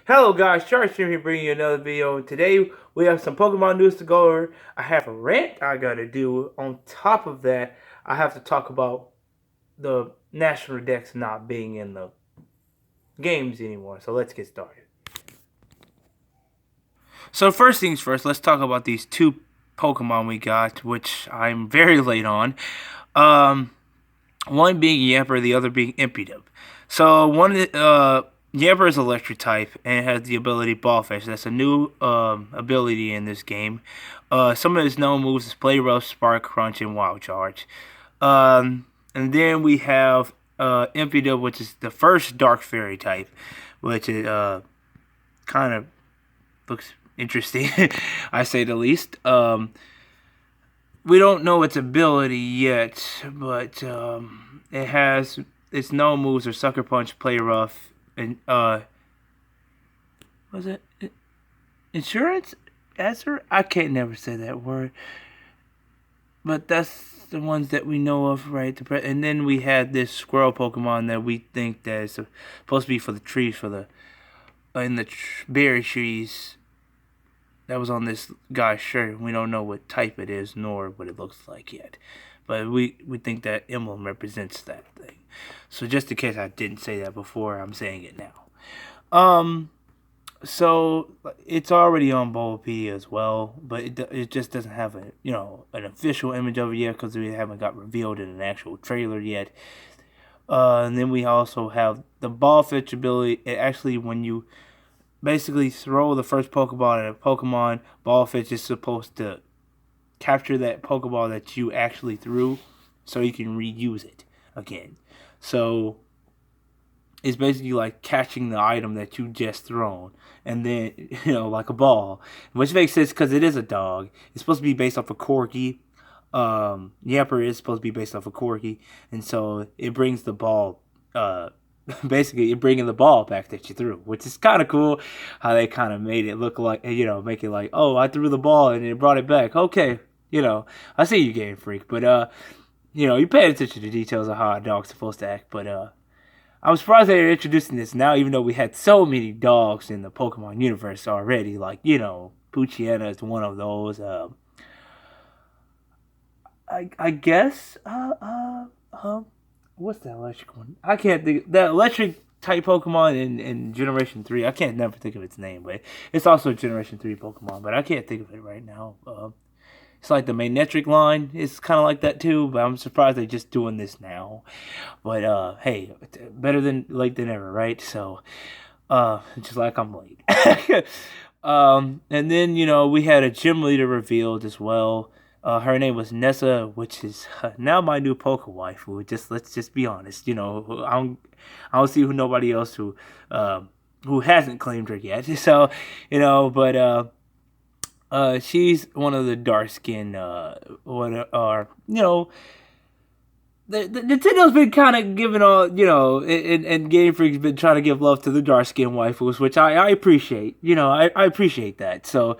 Hello guys, Shark Stream here bringing you another video. Today we have some Pokemon news to go over. I have a rant I gotta do. On top of that, I have to talk about the National DeX not being in the games anymore. So let's get started. So first things first, let's talk about these two Pokemon we got, which I'm very late on. One being Yamper, the other being Impidimp. So Yamper is electric type and has the ability Ball Fish. That's a new ability in this game. Some of his known moves is Play Rough, Spark, Crunch, and Wild Charge. And then we have Impidimp, which is the first Dark Fairy type, which is kind of looks interesting, I say the least. We don't know its ability yet, but it has its known moves are Sucker Punch, Play Rough, and was it Insurance? Answer? I can't never say that word, but that's the ones that we know of, right? And then we had this squirrel Pokemon that we think that is supposed to be for the trees, for the berry trees. That was on this guy's shirt. We don't know what type it is nor what it looks like yet. But we think that emblem represents that thing. So just in case I didn't say that before, I'm saying it now. So it's already on Bulbapedia as well, but it just doesn't have an official image of it yet because we haven't got revealed in an actual trailer yet. And then we also have the Ball Fetch ability. It actually, when you basically throw the first Pokeball at a Pokemon, Ball Fetch is supposed to capture that Pokeball that you actually threw so you can reuse it again. So it's basically like catching the item that you just thrown and then, like a ball, which makes sense because it is a dog. It's supposed to be based off a Corgi. Yamper is supposed to be based off a Corgi, and so it brings the ball basically you're bringing the ball back that you threw, which is kind of cool how they kind of made it look like, make it like, oh, I threw the ball and it brought it back. Okay, I see you, Game Freak, but you pay attention to details of how a dog's supposed to act. But I'm surprised they're introducing this now, even though we had so many dogs in the Pokemon universe already. Like, Poochyena is one of those. I guess what's that electric one? I can't think. That electric type Pokemon in Generation 3. I can't never think of its name, but it's also a Generation 3 Pokemon, but I can't think of it right now. It's like the Magnetric line. It's kind of like that too, but I'm surprised they're just doing this now. But hey, better than late than never, right? So just like I'm late. And then, we had a gym leader revealed as well. Her name was Nessa, which is now my new Poke waifu. Let's just be honest. I don't see nobody else who hasn't claimed her yet. So, but she's one of the dark skin. Nintendo's been kind of giving all, and Game Freak's been trying to give love to the dark skin waifus, which I appreciate. I appreciate that. So,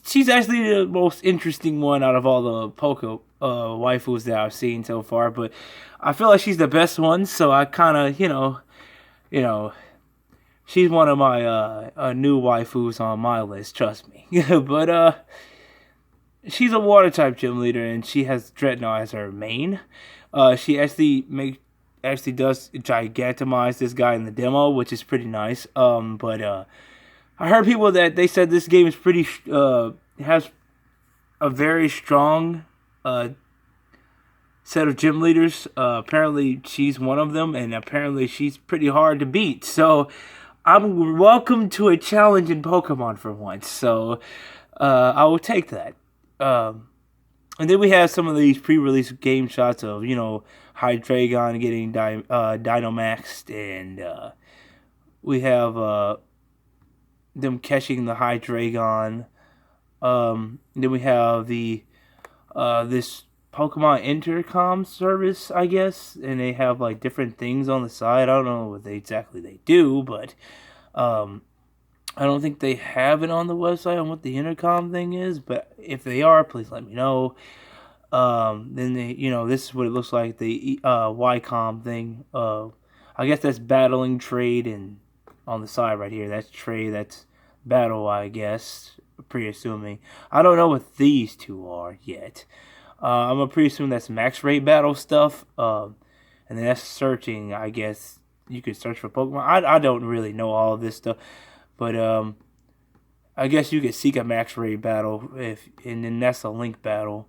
she's actually the most interesting one out of all the Poke waifus that I've seen so far. But I feel like she's the best one, so I kind of, she's one of my new waifus on my list. Trust me. But she's a water type gym leader, and she has Dreadnought as her main. She actually does gigantamize this guy in the demo, which is pretty nice. But I heard people that they said this game is pretty has a very strong set of gym leaders. Apparently, she's one of them, and apparently she's pretty hard to beat. So I'm welcome to a challenge in Pokemon for once. So I will take that. And then we have some of these pre-release game shots of, Hydreigon getting Dynamaxed, and we have them catching the Hydreigon. Then we have the this Pokemon intercom service, I guess, and they have like different things on the side. I don't know what exactly they do, but I don't think they have it on the website on what the intercom thing is, but if they are, please let me know. Then this is what it looks like, the YCOM thing. I guess that's battling trade and on the side right here. That's Trey. That's Battle, I guess. Pretty assuming. I don't know what these two are yet. I'm gonna pretty assume that's max rate battle stuff. And then that's searching. I guess you could search for Pokemon. I don't really know all of this stuff, but I guess you could seek a max rate battle if, and then that's a link battle.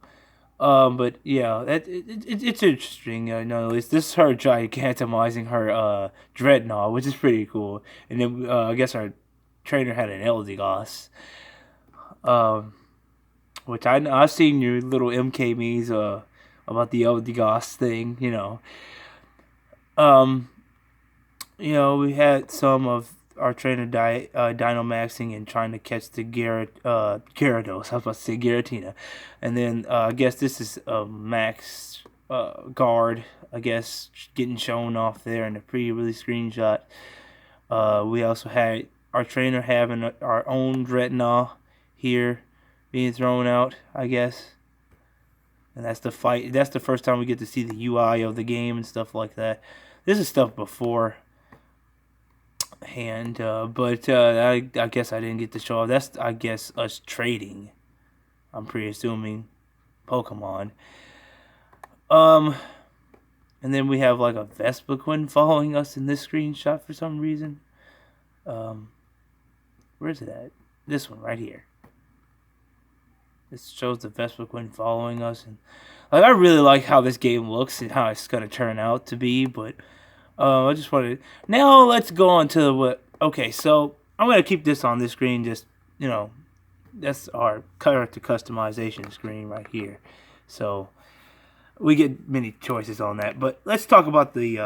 But yeah, it's interesting. This is her gigantomizing her Dreadnought, which is pretty cool. And then I guess our trainer had an Eldegoss. Which I've seen your little MK memes about the Eldegoss thing. We had some of our trainer Dynamaxing and trying to catch the Gyarados. I was about to say Giratina. And then I guess this is a max guard, I guess, getting shown off there in the pre-release screenshot. We also had our trainer having our own Dreadnought here being thrown out, I guess. And that's the fight. That's the first time we get to see the UI of the game and stuff like that. This is stuff before hand, but I guess I didn't get to show off. That's, I guess, us trading. I'm pretty assuming Pokemon. And then we have like a Vespiquen following us in this screenshot for some reason. Where is it at? This one right here. This shows the Vespiquen following us, and like I really like how this game looks and how it's gonna turn out to be. But I just wanted now let's go on to what. Okay, so I'm gonna keep this on this screen. Just that's our character customization screen right here. So we get many choices on that. But let's talk about the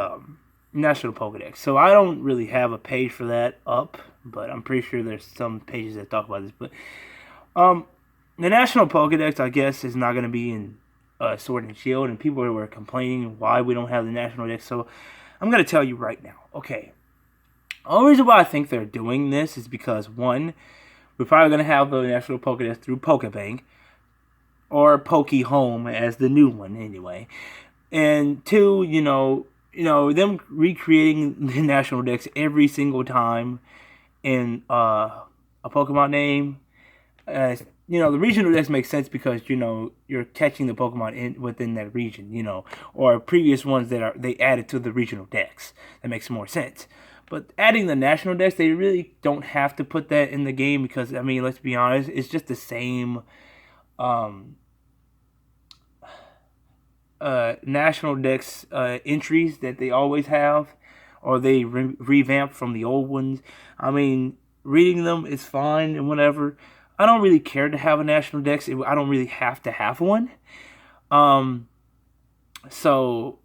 National Pokedex. So I don't really have a page for that up, but I'm pretty sure there's some pages that talk about this. But the National Pokedex, I guess, is not going to be in Sword and Shield, and people were complaining why we don't have the National Dex. So I'm going to tell you right now. Okay, the only reason why I think they're doing this is because, one, we're probably going to have the National Pokedex through Pokebank, or Pokehome as the new one anyway. And two, them recreating the National Dex every single time in a Pokemon name. The regional dex makes sense because you're catching the Pokemon within that region, or previous ones that they added to the regional dex. That makes more sense. But adding the national dex, they really don't have to put that in the game because let's be honest, it's just the same national dex entries that they always have, or they revamp from the old ones. Reading them is fine and whatever. I don't really care to have a national dex. I don't really have to have one. So,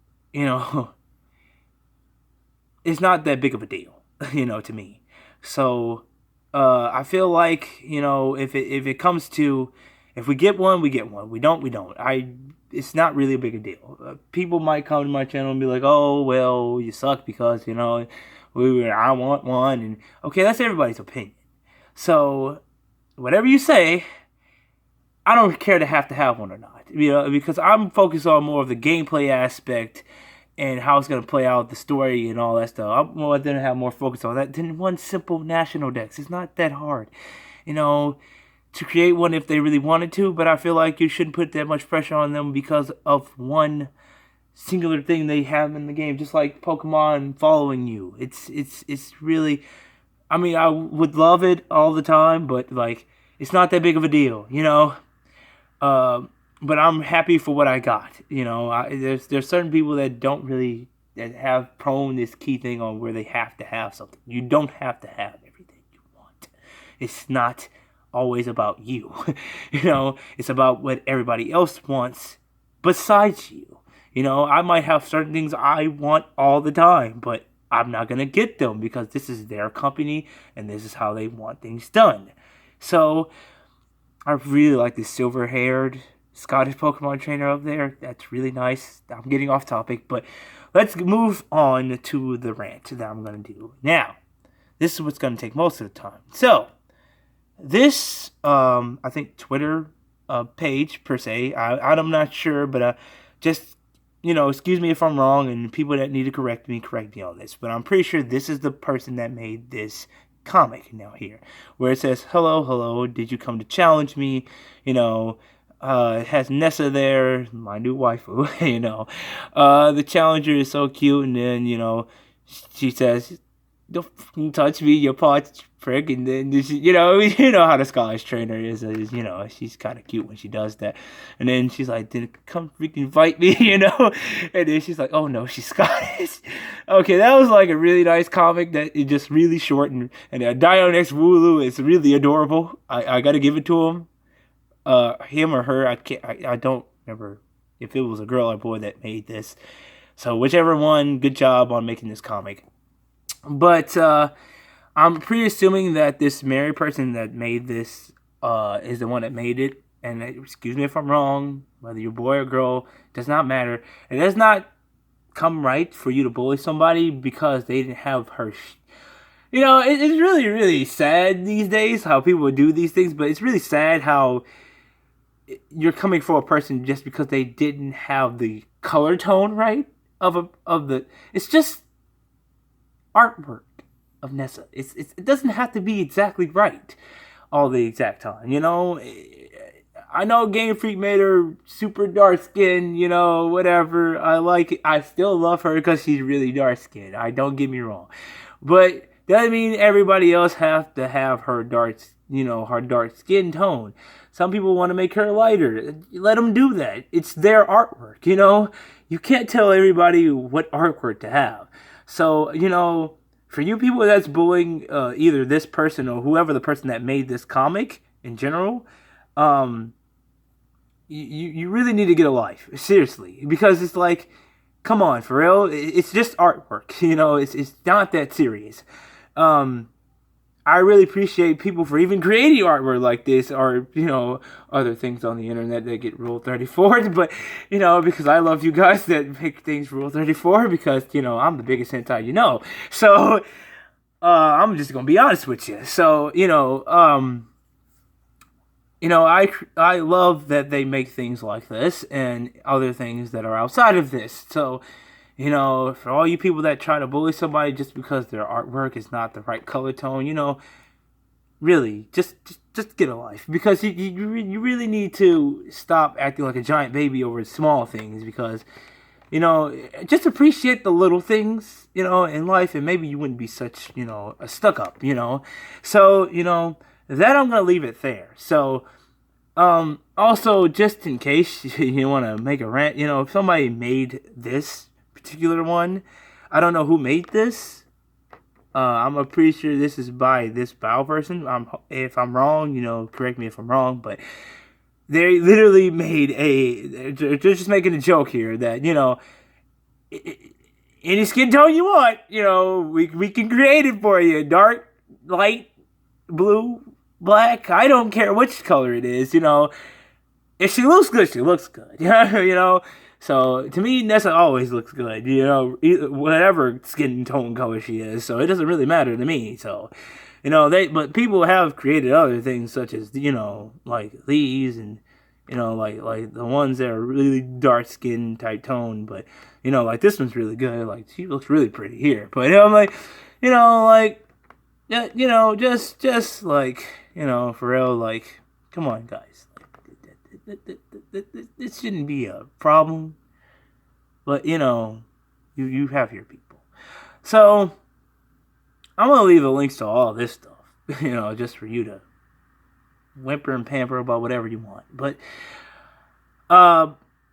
it's not that big of a deal, to me. So, I feel like, if it comes to, if we get one, we get one. We don't, we don't. It's not really a big a deal. People might come to my channel and be like, oh, well, you suck because, I want one. And, okay, that's everybody's opinion. So, whatever you say, I don't care to have one or not. Because I'm focused on more of the gameplay aspect and how it's going to play out, the story and all that stuff. I'm more than have more focus on that than one simple national dex. It's not that hard, to create one if they really wanted to. But I feel like you shouldn't put that much pressure on them because of one singular thing they have in the game. Just like Pokemon following you. It's really, I would love it all the time, but it's not that big of a deal, But I'm happy for what I got, There's certain people that don't really that have prone this key thing on where they have to have something. You don't have to have everything you want. It's not always about you, It's about what everybody else wants besides you. I might have certain things I want all the time, but I'm not going to get them because this is their company and this is how they want things done. So, I really like this silver-haired Scottish Pokemon trainer up there. That's really nice. I'm getting off topic, but let's move on to the rant that I'm going to do. Now, this is what's going to take most of the time. So, this, I think, Twitter page, per se, I'm not sure, but just excuse me if I'm wrong, and people that need to correct me on this, but I'm pretty sure this is the person that made this comic now here, where it says, hello, hello, did you come to challenge me? It has Nessa there, my new waifu, the challenger is so cute, and then, she says, don't touch me, you pot prick, and then you know how the Scottish trainer is, she's kind of cute when she does that, and then she's like, "Did come freaking fight me?" And then she's like, "Oh no, she's Scottish." Okay, that was like a really nice comic that is just really short, and Dionex Wooloo is really adorable. I gotta give it to him. Him or her, I don't remember if it was a girl or boy that made this. So whichever one, good job on making this comic. But I'm pretty assuming that this married person that made this is the one that made it. And excuse me if I'm wrong, whether you're boy or girl, does not matter. It does not come right for you to bully somebody because they didn't have her. It's really, really sad these days how people would do these things. But it's really sad how you're coming for a person just because they didn't have the color tone right of the. It's just artwork of Nessa. It doesn't have to be exactly right all the exact time. I know Game Freak made her super dark skin. Whatever. I like it. I still love her because she's really dark skinned. Don't get me wrong, but doesn't mean everybody else have to have her dark skin tone. Some people want to make her lighter. Let them do that. It's their artwork. You can't tell everybody what artwork to have. So, for you people that's bullying either this person or whoever the person that made this comic in general, you really need to get a life. Seriously. Because it's like, come on, for real. It's just artwork. It's not that serious. I really appreciate people for even creating artwork like this or, other things on the internet that get Rule 34. But, because I love you guys that make things Rule 34 because, I'm the biggest hentai So, I'm just going to be honest with you. So, I love that they make things like this and other things that are outside of this. So, for all you people that try to bully somebody just because their artwork is not the right color tone, really, just get a life. Because you really need to stop acting like a giant baby over small things. Because, just appreciate the little things, in life. And maybe you wouldn't be such, a stuck up, So, that I'm going to leave it there. So, also, just in case you want to make a rant, if somebody made this particular one, I don't know who made this. I'm pretty sure this is by this Bow person. If I'm wrong, correct me if I'm wrong, but they literally made they're just making a joke here that, any skin tone you want, we can create it for you. Dark, light, blue, black, I don't care which color it is, If she looks good, she looks good, So, to me, Nessa always looks good, whatever skin tone color she is. So, it doesn't really matter to me. So, but people have created other things such as, like these and, like the ones that are really dark skin type tone. But, like this one's really good. Like, she looks really pretty here. But, I'm like, yeah, just like, for real, like, come on, guys. This shouldn't be a problem, but you have your people. So I'm gonna leave the links to all this stuff, just for you to whimper and pamper about whatever you want. But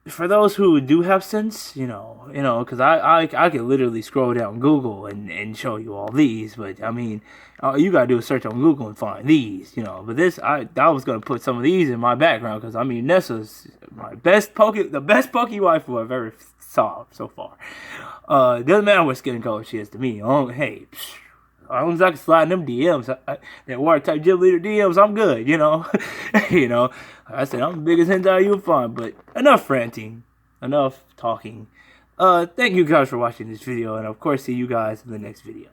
for those who do have sense, because I could literally scroll down Google and show you all these, but I mean, you gotta do a search on Google and find these, But this, I was gonna put some of these in my background because I mean, Nessa's the best Poke waifu I've ever saw so far. Doesn't matter what skin color she is to me. Hey. As long as I can slide in them DMs, that water type gym leader DMs, I'm good, Like I said, I'm the biggest hentai you'll find, but enough ranting, enough talking. Thank you guys for watching this video, and of course, see you guys in the next video.